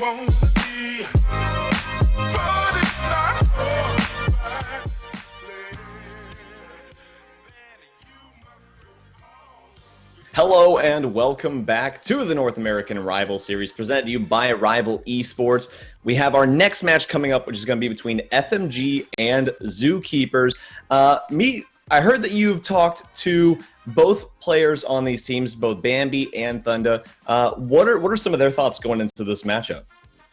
wanna be, but it's not alright. Hello and welcome back to the North American Rival Series presented to you by Rival Esports. We have our next match coming up, which is going to be between FMG and Zookeepers. I heard that you've talked to both players on these teams, both Bambi and Thunder. What are some of their thoughts going into this matchup?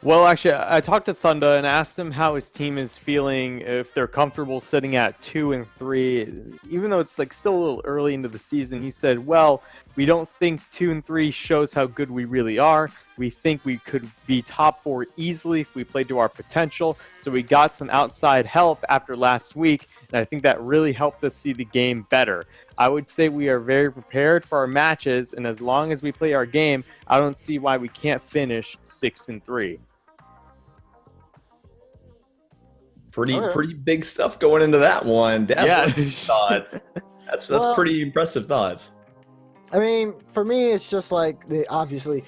Well, actually, I talked to Thunder and asked him how his team is feeling, if they're comfortable sitting at 2 and 3. Even though it's like still a little early into the season, he said, well, we don't think 2 and 3 shows how good we really are. We think we could be top 4 easily if we played to our potential. So we got some outside help after last week, and I think that really helped us see the game better. I would say we are very prepared for our matches, and as long as we play our game, I don't see why we can't finish 6 and 3. Pretty big stuff going into that one. Daz, Yeah. what are your thoughts? That's pretty impressive thoughts. I mean, for me, it's just like obviously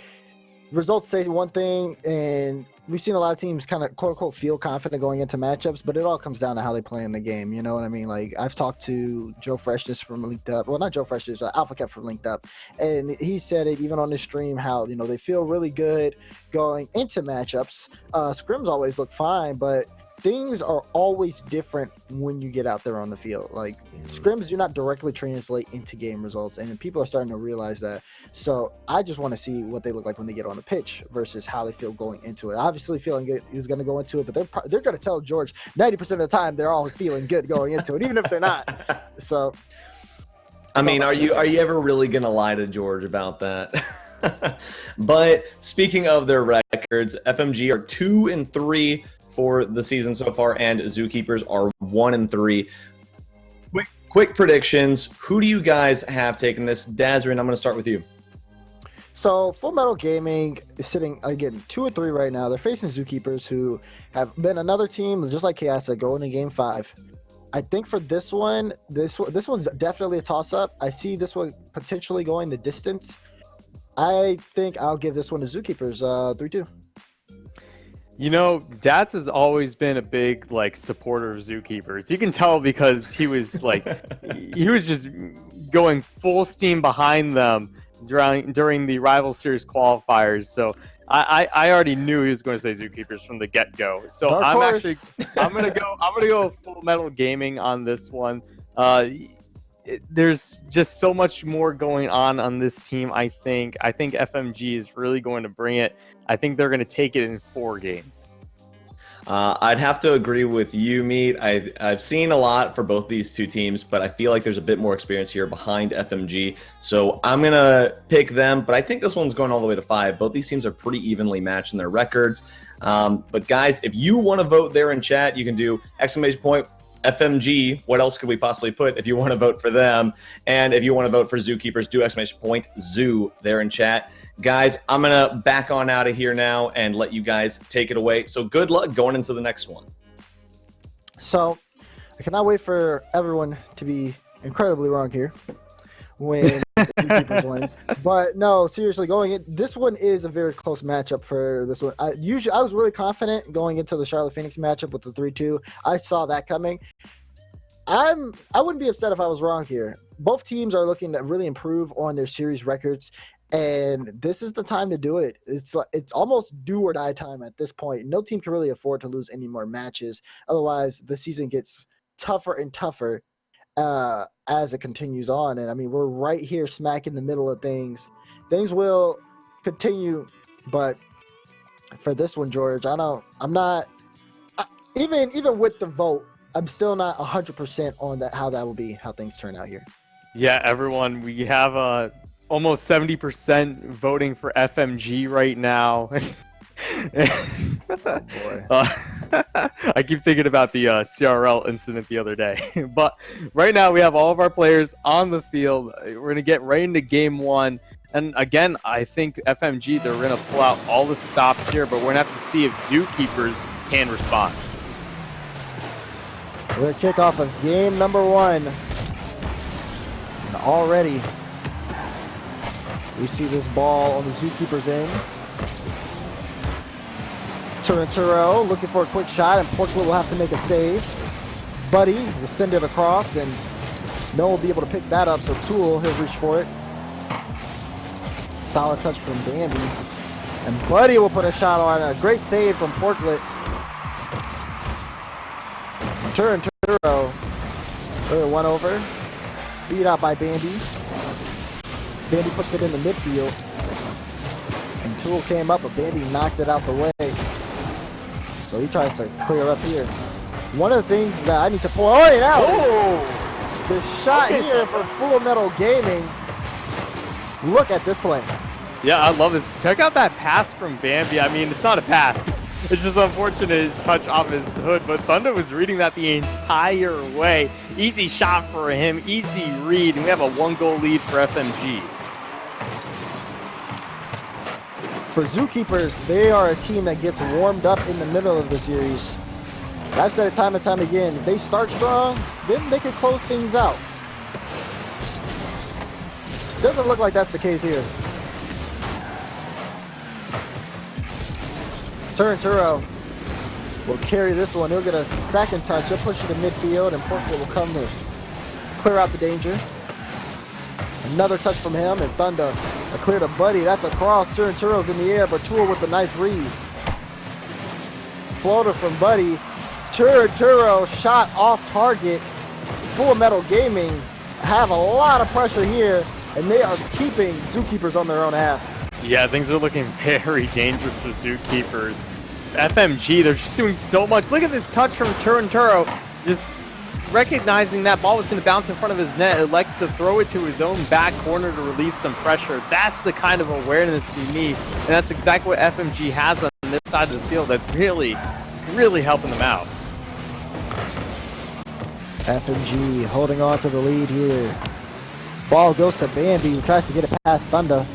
results say one thing, and we've seen a lot of teams kind of quote unquote feel confident going into matchups, but it all comes down to how they play in the game. You know what I mean? Like I've talked to Joe Freshness from Linked Up, well, not Joe Freshness, Alpha Cap from Linked Up, and he said it even on his stream how they feel really good going into matchups. Scrims always look fine, but things are always different when you get out there on the field. Like scrims do not directly translate into game results, and people are starting to realize that. So I just want to see what they look like when they get on the pitch versus how they feel going into it. Obviously, feeling good is going to go into it, but they're going to tell George 90% of the time they're all feeling good going into it, even if they're not. So, I mean, are you ever really going to lie to George about that? But speaking of their records, FMG are 2 and 3 for the season so far, and Zookeepers are 1 and 3. Quick predictions. Who do you guys have taking this? Dazrin, I'm going to start with you. So Full Metal Gaming is sitting again 2 and 3 right now. They're facing Zookeepers, who have been another team just like Chaos that go into Game 5. I think for this one's definitely a toss-up. I see this one potentially going the distance. I think I'll give this one to Zookeepers 3-2. You know, Daz has always been a big supporter of Zookeepers. You can tell because he was he was just going full steam behind them during the Rival Series qualifiers. So I already knew he was going to say Zookeepers from the get-go. So I'm gonna go Full Metal Gaming on this one. There's just so much more going on this team. I think FMG is really going to bring it. I think they're going to take it in 4 games. I'd have to agree with you, Meat. I've seen a lot for both these two teams, but I feel like there's a bit more experience here behind FMG. So I'm going to pick them, but I think this one's going all the way to 5. Both these teams are pretty evenly matched in their records. But guys, if you want to vote there in chat, you can do !! FMG, what else could we possibly put if you want to vote for them? And if you want to vote for Zookeepers, do ! Zoo there in chat. Guys, I'm going to back on out of here now and let you guys take it away. So good luck going into the next one. So I cannot wait for everyone to be incredibly wrong here when Zookeepers wins. But no, seriously, this one is a very close matchup for this one. I was really confident going into the Charlotte Phoenix matchup with the 3-2. I saw that coming. I wouldn't be upset if I was wrong here. Both teams are looking to really improve on their series records, and this is the time to do it. It's almost do or die time at this point. No team can really afford to lose any more matches. Otherwise, the season gets tougher and tougher as it continues on. And I mean, we're right here smack in the middle of things. Things will continue, but for this one, George, even with the vote, I'm still not 100% on how things turn out here. Yeah, everyone, we have almost 70% voting for FMG right now. Boy. I keep thinking about the CRL incident the other day. But right now we have all of our players on the field. We're going to get right into game 1. And again, I think FMG, they're going to pull out all the stops here, but we're going to have to see if Zookeepers can respond. We're going to kick off of game number 1. And already we see this ball on the Zookeepers end. Turinturo looking for a quick shot, and Porklet will have to make a save. Buddy will send it across, and no one will be able to pick that up, so Tool, he'll reach for it. Solid touch from Bambi. And Buddy will put a shot on a great save from Porklet. Turinturo, one over. Beat out by Bambi. Bambi puts it in the midfield. And Tool came up, but Bambi knocked it out the way. So he tries to clear up here. One of the things that I need to point out is the shot here for Full Metal Gaming. Look at this play. Yeah, I love this. Check out that pass from Bambi. I mean, it's not a pass. It's just unfortunate touch off his hood, but Thunder was reading that the entire way. Easy shot for him, easy read, and we have a 1-goal lead for FMG. For Zookeepers, they are a team that gets warmed up in the middle of the series. I've said it time and time again, if they start strong, then they can close things out. Doesn't look like that's the case here. Turinturo will carry this one. He'll get a second touch. He'll push it to midfield, and Porklet will come to clear out the danger. Another touch from him, and Thunder a clear to Buddy. That's a cross. Turinturo's in the air, but Tool with a nice read. Floater from Buddy. Turinturo shot off target. Full Metal Gaming have a lot of pressure here, and they are keeping Zookeepers on their own half. Yeah, things are looking very dangerous for Zookeepers. FMG, they're just doing so much. Look at this touch from Turinturo. Just recognizing that ball was going to bounce in front of his net. It likes to throw it to his own back corner to relieve some pressure. That's the kind of awareness you need. And that's exactly what FMG has on this side of the field. That's really, really helping them out. FMG holding on to the lead here. Ball goes to Bambi, who tries to get it past Thunder.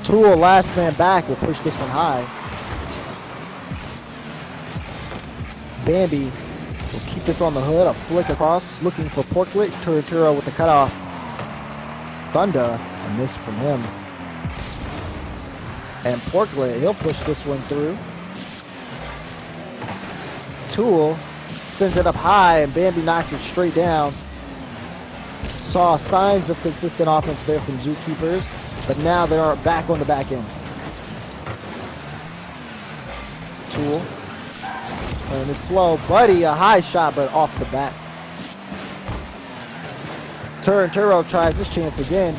Tool, last man back, will push this one high. Bambi will keep this on the hood, a flick across, looking for Porklet. Turinturo with the cutoff. Thunder, a miss from him. And Porklet, he'll push this one through. Tool sends it up high, and Bambi knocks it straight down. Saw signs of consistent offense there from Zookeepers, but now they are back on the back end. Tool playing this slow. Buddy, a high shot, but off the bat. Turinturo tries his chance again.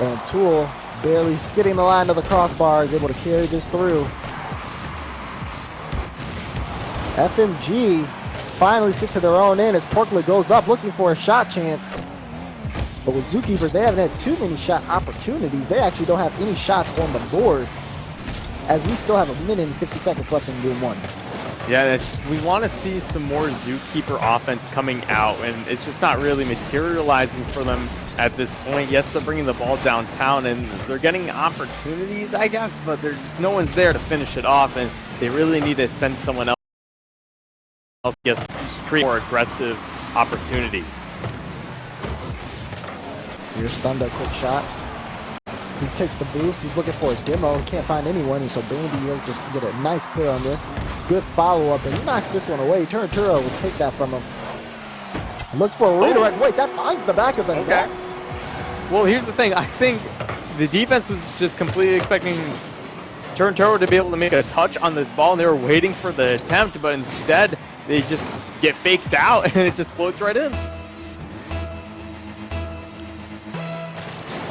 And Tool barely skidding the line to the crossbar, is able to carry this through. FMG finally sit to their own end as Porklet goes up looking for a shot chance. But with Zookeepers, they haven't had too many shot opportunities. They actually don't have any shots on the board, as we still have 1 minute and 50 seconds left in game one. Yeah, we want to see some more Zookeeper offense coming out, and it's just not really materializing for them at this point. Yes, they're bringing the ball downtown, and they're getting opportunities, I guess, but there's just no one's there to finish it off, and they really need to send someone else to get create more aggressive opportunities. Here's Thunder, quick shot. He takes the boost. He's looking for a demo. He can't find anyone, so Bambi will just get a nice clear on this. Good follow-up, and he knocks this one away. Turinturo will take that from him. Look for a redirect. Wait, that finds the back of the net. Well, here's the thing. I think the defense was just completely expecting Turinturo to be able to make a touch on this ball, and they were waiting for the attempt, but instead they just get faked out, and it just floats right in.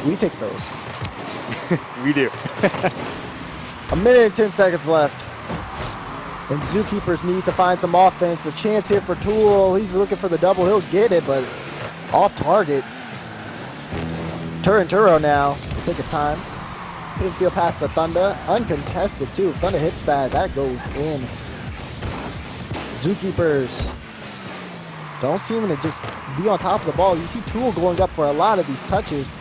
We take those. We do. 1 minute and 10 seconds left. And Zookeepers need to find some offense. A chance here for Tool. He's looking for the double. He'll get it, but off target. Turinturo now will take his time. Couldn't feel past the Thunder. Uncontested, too. If Thunder hits that, that goes in. Zookeepers don't seem to just be on top of the ball. You see Tool going up for a lot of these touches.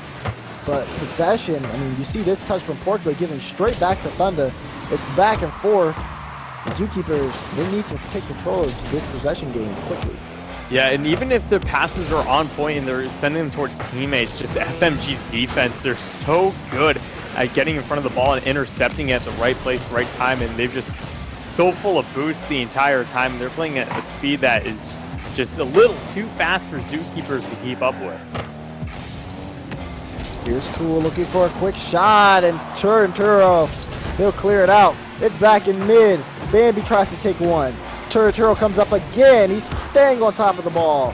But possession, I mean, you see this touch from Porklet given straight back to Thunder. It's back and forth. Zookeepers, they need to take control of this possession game quickly. Yeah, and even if the passes are on point and they're sending them towards teammates, just FMG's defense, they're so good at getting in front of the ball and intercepting at the right place, right time, and they've just so full of boost the entire time. They're playing at a speed that is just a little too fast for Zookeepers to keep up with. Here's Tool looking for a quick shot, and Turnturo, he'll clear it out. It's back in mid. Bambi tries to take one. Turnturo comes up again. He's staying on top of the ball.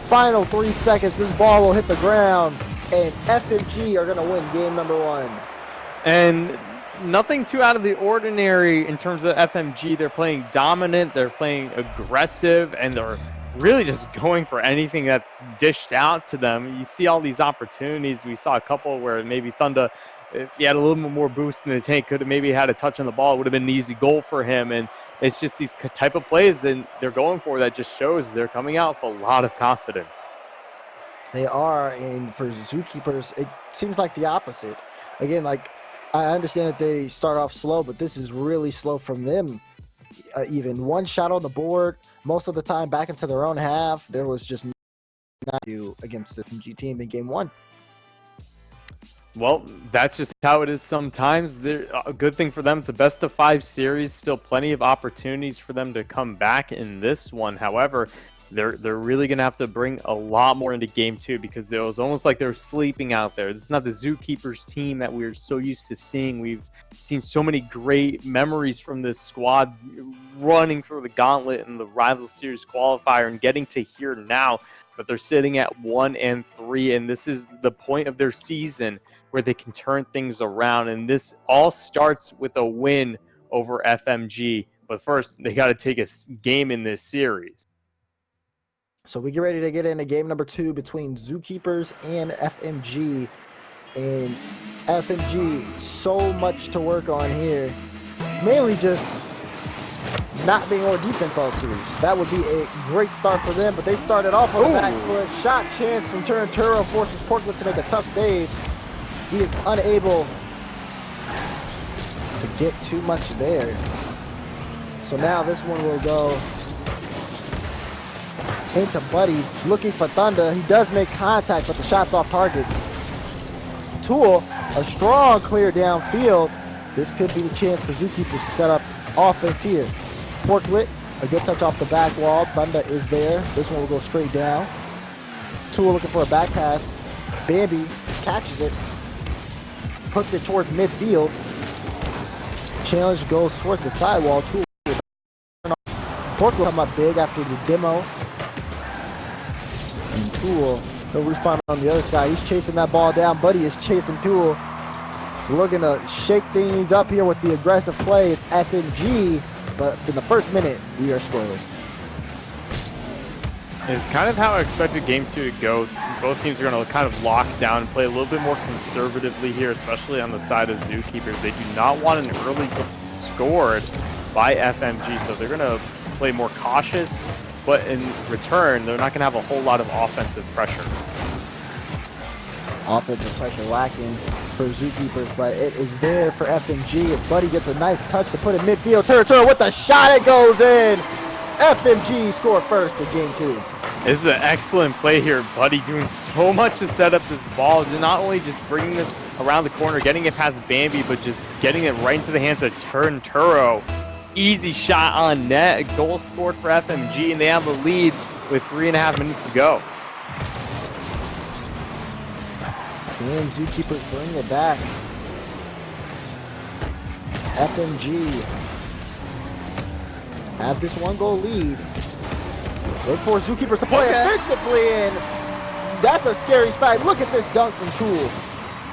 Final 3 seconds. This ball will hit the ground, and FMG are going to win game number 1. And nothing too out of the ordinary in terms of FMG. They're playing dominant, they're playing aggressive, and they're really just going for anything that's dished out to them. You see all these opportunities. We saw a couple where maybe Thunder, if he had a little bit more boost in the tank, could have maybe had a touch on the ball. It would have been an easy goal for him. And it's just these type of plays that they're going for that just shows they're coming out with a lot of confidence. They are, and for Zookeepers, it seems like the opposite. Again, like, I understand that they start off slow, but this is really slow from them. Even one shot on the board, most of the time back into their own half. There was just not do against the FMG team in game 1. Well, that's just how it is sometimes. A good thing for them, it's a best-of-5 series. Still plenty of opportunities for them to come back in this one. However, they're really going to have to bring a lot more into game 2 because it was almost like they're sleeping out there. This is not the Zookeepers team that we're so used to seeing. We've seen so many great memories from this squad running through the gauntlet in the Rival Series qualifier and getting to here now. But they're sitting at 1-3, and this is the point of their season where they can turn things around. And this all starts with a win over FMG. But first, they got to take a game in this series. So we get ready to get into game number 2 between Zookeepers and FMG. And FMG, so much to work on here. Mainly just not being on defense all series. That would be a great start for them, but they started off on the back foot. Shot chance from Turnturo forces Portland to make a tough save. He is unable to get too much there. So now this one will go into Buddy, looking for Thunder. He does make contact, but the shot's off target. Tool, a strong clear downfield. This could be the chance for Zookeepers to set up offense here. Porklet, a good touch off the back wall. Thunder is there. This one will go straight down. Tool looking for a back pass. Bambi catches it, puts it towards midfield. Challenge goes towards the sidewall. Tool. Porklet come up big after the demo. And Tool, he'll respawn on the other side. He's chasing that ball down. Buddy is chasing Tool. Looking to shake things up here with the aggressive play. It's FMG, but in the first minute, we are scoreless. It's kind of how I expected game 2 to go. Both teams are going to kind of lock down and play a little bit more conservatively here, especially on the side of Zookeepers. They do not want an early goal scored by FMG, so they're going to play more cautious, but in return, they're not going to have a whole lot of offensive pressure. Offensive pressure lacking for Zookeepers, but it is there for FMG. His buddy gets a nice touch to put in midfield territory with the shot. It goes in. FMG score first in game 2. This is an excellent play here. Buddy doing so much to set up this ball. Not only just bringing this around the corner, getting it past Bambi, but just getting it right into the hands of Turnturo. Easy shot on net. A goal scored for FMG, and they have the lead with 3.5 minutes to go. And Zookeepers bring it back. FMG have this 1-goal lead. Look for Zookeepers to play offensively, and that's a scary sight. Look at this dunk from Tool.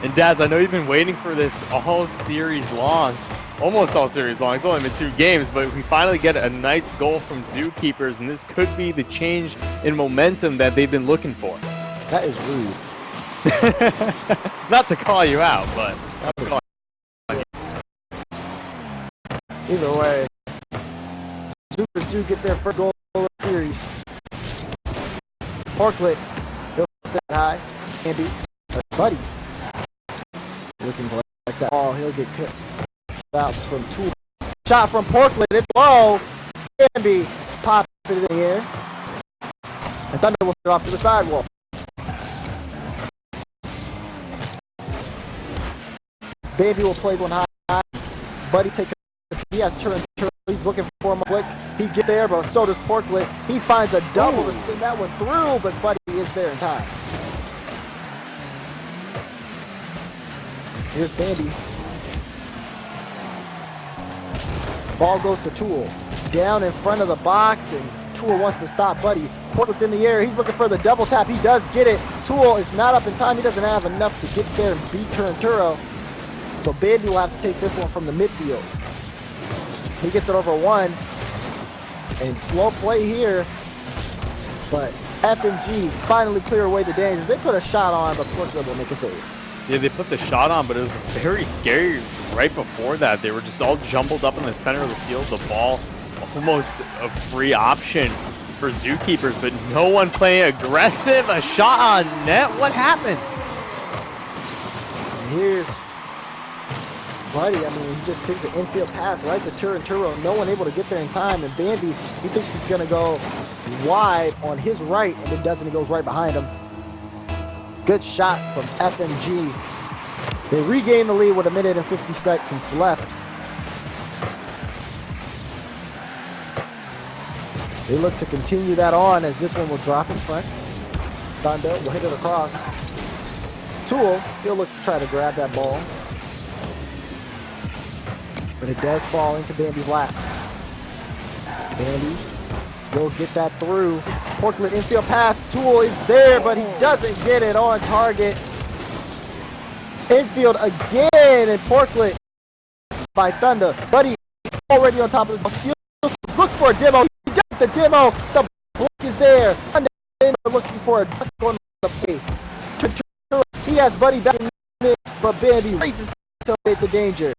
And Daz, I know you've been waiting for this all series long. Almost all series long. It's only been 2 games, but we finally get a nice goal from Zookeepers, and this could be the change in momentum that they've been looking for. That is rude. Not to call you out, but either way, Zookers do get their first goal of the series. Porklet, he'll set high. Andy, Buddy, looking like that ball. He'll get cut out from Tool. Shot from Porklet, it's low. Andy pops it in the air, and Thunder will sit off to the sidewall. Bambi will play one high. Buddy take he has turn. He's looking for him. Flick. He get there, but so does Porklet. He finds a double to send that one through, but Buddy is there in time. Here's Bambi. Ball goes to Tool. Down in front of the box, and Tool wants to stop Buddy. Portlet's in the air. He's looking for the double tap. He does get it. Tool is not up in time. He doesn't have enough to get there and beat Turinturo. So Bambi will have to take this one from the midfield. He gets it over one. And slow play here. But FMG finally clear away the dangers. They put a shot on, but Portlet will make a save. Yeah, they put the shot on, but it was very scary right before that. They were just all jumbled up in the center of the field. The ball, almost a free option for Zookeepers, but no one playing aggressive. A shot on net. What happened? And here's Buddy. I mean, he just sends an infield pass right to Turinturo. No one able to get there in time. And Bambi, he thinks it's going to go wide on his right, and it doesn't. It goes right behind him. Good shot from FMG. They regain the lead with 1 minute and 50 seconds left. They look to continue that on as this one will drop in front. Thunder will hit it across. Tool, he'll look to try to grab that ball. But it does fall into Bambi's lap. Bambi will get that through. Portlet infield pass. Tool is there, but he doesn't get it on target. Infield again, and Portlet by Thunder. Buddy already on top of this. Steals, looks for a demo. He got the demo. The block is there. Thunder looking for a duck on the play. He has Buddy back in mid, but Bambi races to eliminate the danger.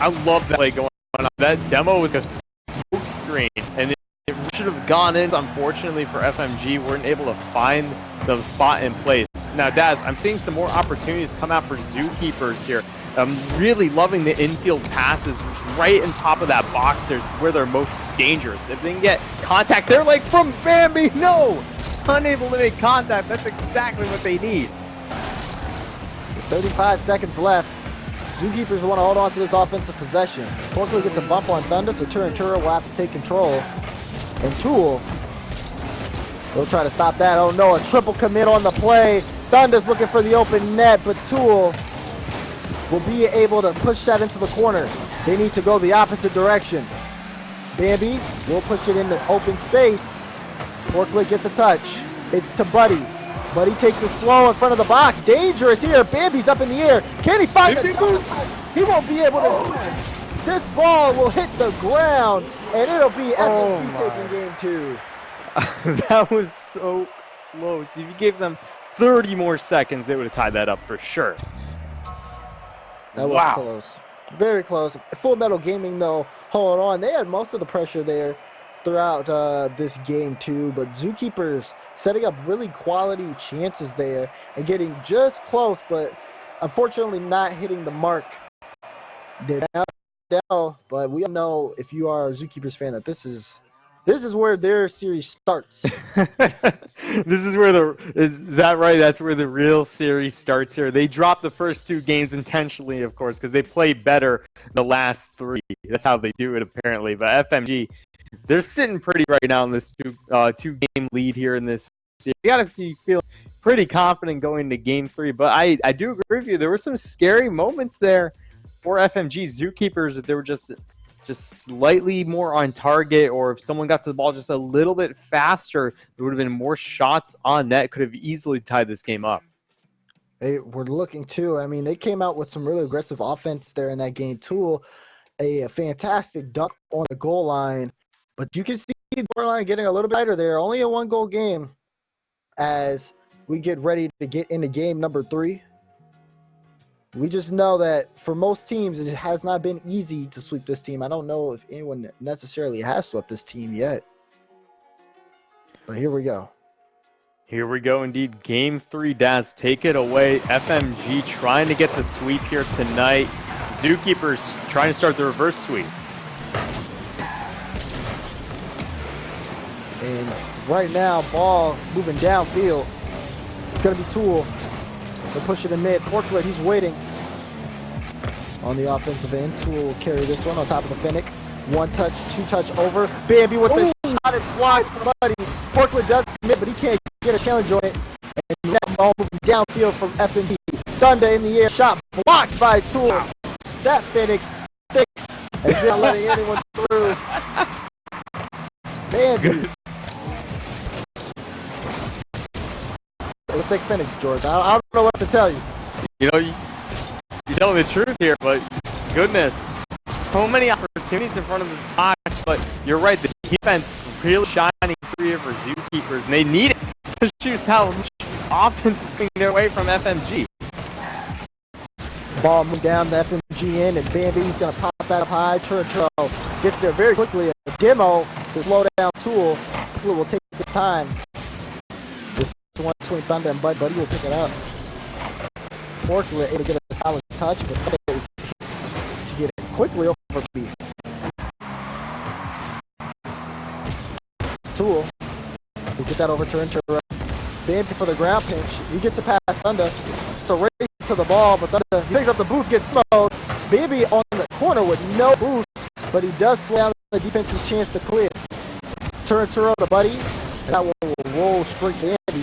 I love that play going on. That demo was a smoke screen, and it should have gone in. Unfortunately for FMG, weren't able to find the spot in place. Now, Daz, I'm seeing some more opportunities come out for Zookeepers here. I'm really loving the infield passes right on top of that box. There's where they're most dangerous. If they can get contact, they're like from Bambi. No, unable to make contact. That's exactly what they need. With 35 seconds left, Zookeepers want to hold on to this offensive possession. Portlet gets a bump on Thunder, so Turinturo will have to take control. And Tool, they'll try to stop that. Oh no, a triple commit on the play. Thunder's looking for the open net, but Tool will be able to push that into the corner. They need to go the opposite direction. Bambi will push it into open space. Portlet gets a touch. It's to Buddy. Buddy takes it slow in front of the box. Dangerous here. Bambi's up in the air. Can he find it? He won't be able to. This ball will hit the ground, and it'll be FMG taking game 2. That was so close. If you gave them 30 more seconds, they would have tied that up for sure. That was close. Very close. Full Metal Gaming, though, hold on. They had most of the pressure there throughout this game, too. But Zookeepers setting up really quality chances there and getting just close, but unfortunately not hitting the mark. They're down, but we all know, if you are a Zookeepers fan, that this is where their series starts. This is where is that right? That's where the real series starts here. They dropped the first 2 games intentionally, of course, because they play better the last 3. That's how they do it, apparently. But FMG, they're sitting pretty right now in this two-game lead here in this series. You got to feel pretty confident going to game 3. But I do agree with you. There were some scary moments there for FMG. Zookeepers, that they were just slightly more on target, or if someone got to the ball just a little bit faster, there would have been more shots on net. Could have easily tied this game up. They were looking too. I mean, they came out with some really aggressive offense there in that game. Tool, a fantastic dunk on the goal line, but you can see the goal line getting a little bit tighter there. Only a 1-goal game as we get ready to get into game number 3. We just know that for most teams, it has not been easy to sweep this team. I don't know if anyone necessarily has swept this team yet. But here we go. Here we go, indeed. Game 3, Daz, take it away. FMG trying to get the sweep here tonight. Zookeepers trying to start the reverse sweep. And right now, ball moving downfield. It's going to be Tool. They'll push it in mid. Porklet, he's waiting on the offensive end. Tool will carry this one on top of the Finnick. 1 touch, 2 touch over. Bambi with the shot is blocked from Buddy. Porklet does commit, but he can't get a challenge on it. And that ball moving downfield from FMG. Thunder in the air, shot blocked by Tool. That Finnick's thick, as he's not letting anyone through. Bambi. The thick Finnick, George. I don't know what to tell you. You know, you tell the truth here, but goodness, so many opportunities in front of this box. But you're right, the defense really shining through for Zookeepers, and they need it to choose how much offense is coming their way from FMG. Ball moved down the FMG end, and Bambi's gonna pop that up high. Churro gets there very quickly. A demo to slow down Tool. Tool will take his time. This one between Thunder and Bud. Buddy will pick it up. Porklet able to get a solid touch, but Thunder is to get it quickly over B. Tool will get that overturned. Churro. Bambi for the ground pinch. He gets a pass. Thunder. It's a race to the ball, but Thunder picks up the boost, gets slowed. Bambi on the corner with no boost, but he does slow down the defense's chance to clear. Turn to Buddy, and that will roll straight to Andy.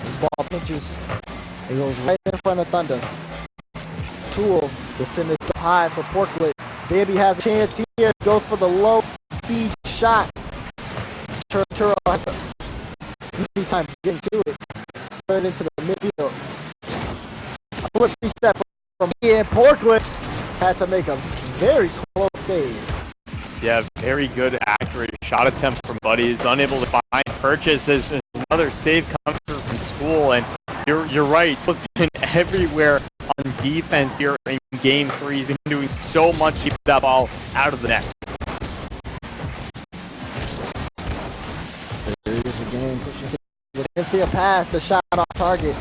This ball pinches. It goes right in front of Thunder. Tool will send this up high for Porklet. Bambi has a chance here. Goes for the low speed shot. Churro has a easy time getting to it. Turn into the midfield. A flip reset from here. Porklet had to make a very close save. Yeah, very good accurate shot attempt from Buddy. He's unable to find purchase. There's another save coming through from Tool, and you're right. Tool's been everywhere on defense here in Game 3. He's been doing so much to keep that ball out of the net. There is a game pushing to the infield pass, the shot off target.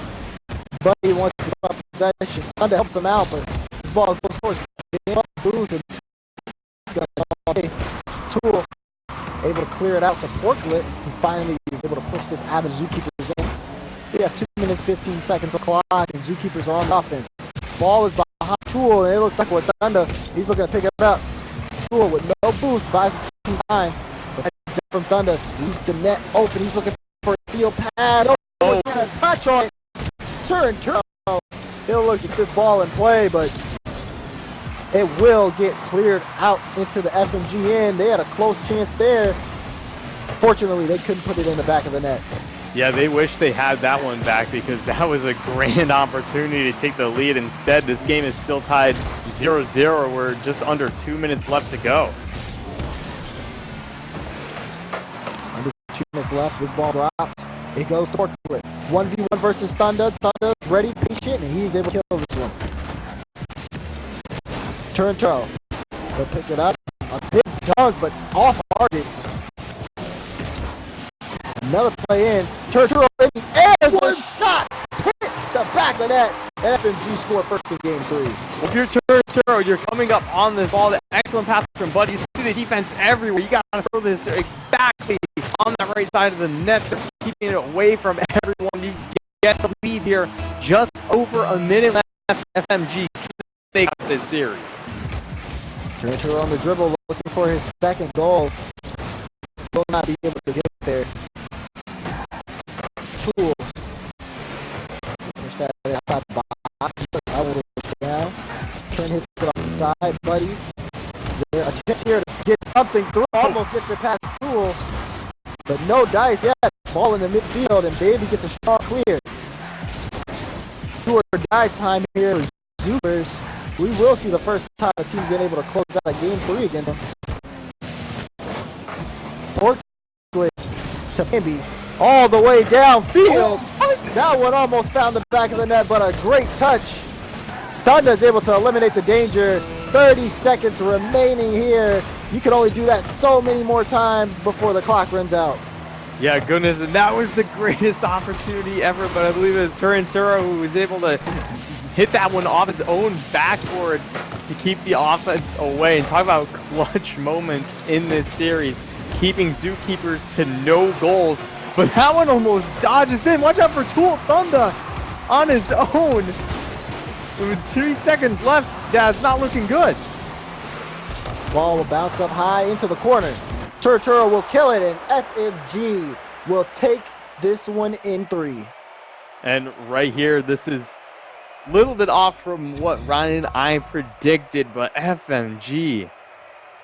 Buddy wants to give up possession. Thunder helps him out, but this ball goes towards Booze and Tool able to clear it out to Porklet. He finally is able to push this out of Zookeepers zone. We have 2 minutes 15 seconds of clock, and Zookeepers are on offense. Ball is behind Tool, and it looks like with Thunder, he's looking to pick it up. Tool with no boost buys his team time. From Thunder, leaves the net open. He's looking for a field pad. Oh, and a touch on it. Turn. He'll look at this ball in play, but it will get cleared out into the FMG end. They had a close chance there. Fortunately, they couldn't put it in the back of the net. Yeah, they wish they had that one back because that was a grand opportunity to take the lead. Instead, this game is still tied 0-0. We're just under 2 minutes left to go. 2 minutes left. This ball drops. It goes to Porklet. 1v1 versus Thunder. Thunder ready, patient, and he's able to kill this one. Turn. They'll pick it up. A big dunk, but off target. Another play in. Turn in the air. One shot. Hits the back of that. FMG scored first in Game 3. Well, if you're Turro, you're coming up on this ball. The excellent pass from Buddy. You see the defense everywhere. You got to throw this exactly on that right side of the net. They're keeping it away from everyone. You get the lead here. Just over a minute left. FMG they got this series. Turner on the dribble, looking for his second goal. Will not be able to get there. Tool. Push that outside the box. I will push it down. Turn hits it off the side, Buddy. There, a chance here to get something through. Almost gets it past Tool. But no dice yet. Ball in the midfield, and Baby gets a strong clear. Do or die time here. Zoomers. We will see the first time a team's been able to close out a Game 3 against them. Porklet to Bambi. All the way downfield. That one almost found the back of the net, but a great touch. Thunder is able to eliminate the danger. 30 seconds remaining here. You can only do that so many more times before the clock runs out. Yeah, goodness, and that was the greatest opportunity ever, but I believe it was Turinturo who was able to hit that one off his own backboard to keep the offense away. And talk about clutch moments in this series, keeping Zookeepers to no goals but that one almost dodges in. Watch out for Tool Thunder on his own. With 3 seconds left, Daz not looking good. Ball will bounce up high into the corner. Turturo will kill it, and FMG will take this one in 3. And right here, this is a little bit off from what Ryan and I predicted, but FMG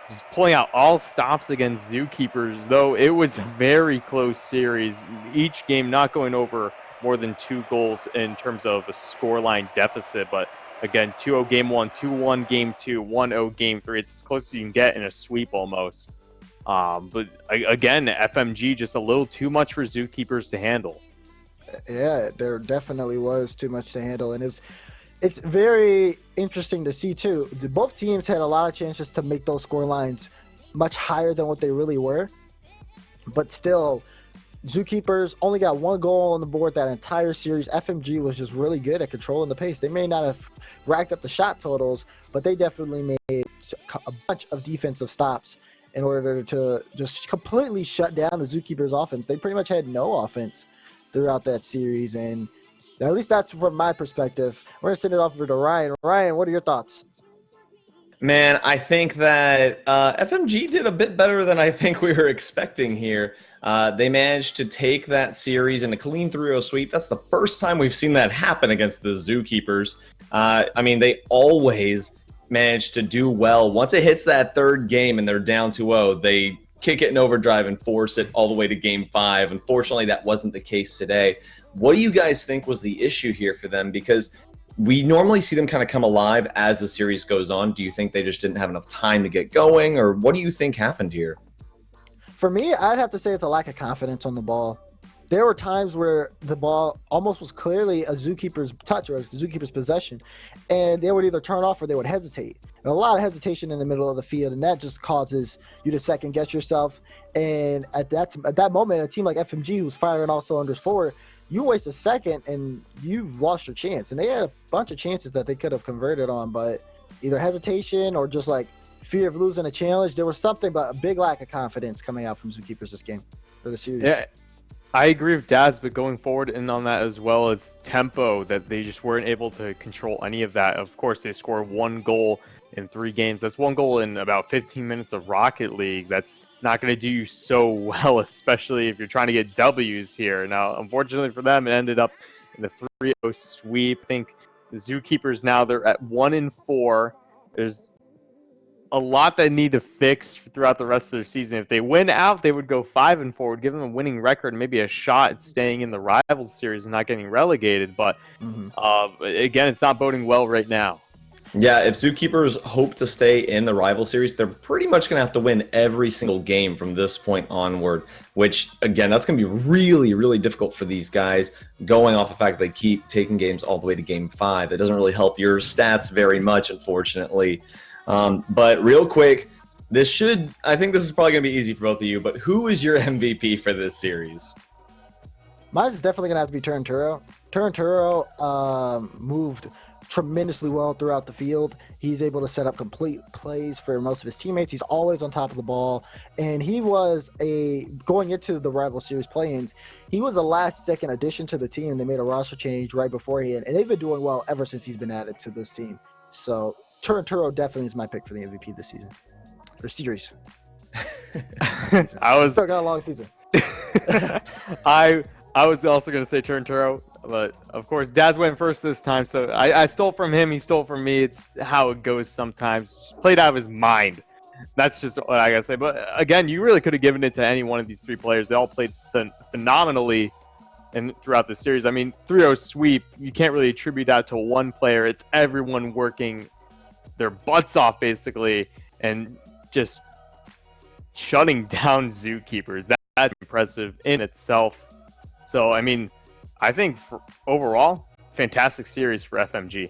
just pulling out all stops against Zookeepers, though it was a very close series. Each game not going over more than 2 goals in terms of a scoreline deficit, but again, 2-0 game 1, 2-1 game 2, 1-0 game 3. It's as close as you can get in a sweep almost. But again, FMG just a little too much for Zookeepers to handle. Yeah, there definitely was too much to handle, and it's very interesting to see too. Both teams had a lot of chances to make those score lines much higher than what they really were, but still, Zookeepers only got 1 goal on the board that entire series. FMG was just really good at controlling the pace. They may not have racked up the shot totals, but they definitely made a bunch of defensive stops in order to just completely shut down the Zookeepers offense. They pretty much had no offense throughout that series, and at least that's from my perspective. We're going to send it off over to Ryan. Ryan, what are your thoughts? Man, I think that FMG did a bit better than I think we were expecting here. They managed to take that series in a clean 3-0 sweep. That's the first time we've seen that happen against the Zookeepers. I mean, they always manage to do well. Once it hits that 3rd game and they're down 2-0, they kick it in overdrive and force it all the way to game 5. Unfortunately, that wasn't the case today. What do you guys think was the issue here for them? Because we normally see them kind of come alive as the series goes on. Do you think they just didn't have enough time to get going, or what do you think happened here? For me, I'd have to say it's a lack of confidence on the ball. There were times where the ball almost was clearly a Zookeeper's touch or a Zookeeper's possession, and they would either turn off or they would hesitate. And a lot of hesitation in the middle of the field, and that just causes you to second guess yourself. And at that moment, a team like FMG, who's firing all cylinders forward, you waste a second and you've lost your chance. And they had a bunch of chances that they could have converted on, but either hesitation or just like fear of losing a challenge. There was something, but a big lack of confidence coming out from Zookeepers this game for the series. Yeah, I agree with Daz, but going forward and on that as well, it's tempo that they just weren't able to control any of that. Of course, they scored 1 goal in 3 games. That's 1 goal in about 15 minutes of Rocket League. That's not going to do you so well, especially if you're trying to get W's here. Now, unfortunately for them, it ended up in the 3-0 sweep. I think the Zookeepers now, they're at 1-4. There's a lot that need to fix throughout the rest of their season. If they win out, they would go 5-4, would give them a winning record and maybe a shot at staying in the rival series and not getting relegated. But again, it's not boding well right now. Yeah, if Zookeepers hope to stay in the rival series, they're pretty much going to have to win every single game from this point onward, which, again, that's going to be really, really difficult for these guys, going off the fact that they keep taking games all the way to game 5. That doesn't really help your stats very much, unfortunately. But real quick, I think this is probably going to be easy for both of you, but who is your MVP for this series? Mine's definitely going to have to be Turnturo. Turnturo moved tremendously well throughout the field. He's able to set up complete plays for most of his teammates. He's always on top of the ball, and he was going into the rival series play-ins, he was a last-second addition to the team. They made a roster change right beforehand, and they've been doing well ever since he's been added to this team. So Turnturo definitely is my pick for the MVP this season or series. I still got a long season. I was also going to say Turnturo, but of course Daz went first this time, so I stole from him, he stole from me. It's how it goes sometimes. Just played out of his mind. That's just what I gotta say. But again, you really could have given it to any one of these 3 players. They all played phenomenally throughout the series. I mean, 3-0 sweep, you can't really attribute that to one player. It's everyone working their butts off basically and just shutting down Zookeepers. That's impressive in itself. So, I mean, I think overall, fantastic series for FMG.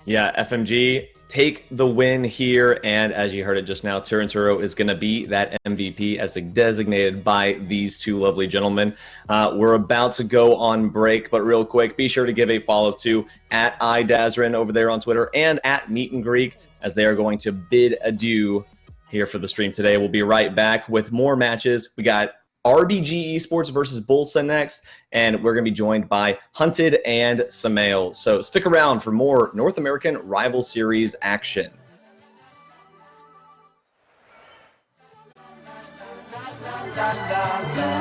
Yeah, FMG take the win here, and as you heard it just now, Turnturo is going to be that MVP as designated by these 2 lovely gentlemen. We're about to go on break, but real quick, be sure to give a follow to @idazrin over there on Twitter and @Meet and Greek, as they are going to bid adieu here for the stream today. We'll be right back with more matches. We got RBG Esports versus Bullsen next, and we're going to be joined by Hunted and Samael. So stick around for more North American Rival Series action. La, la, la.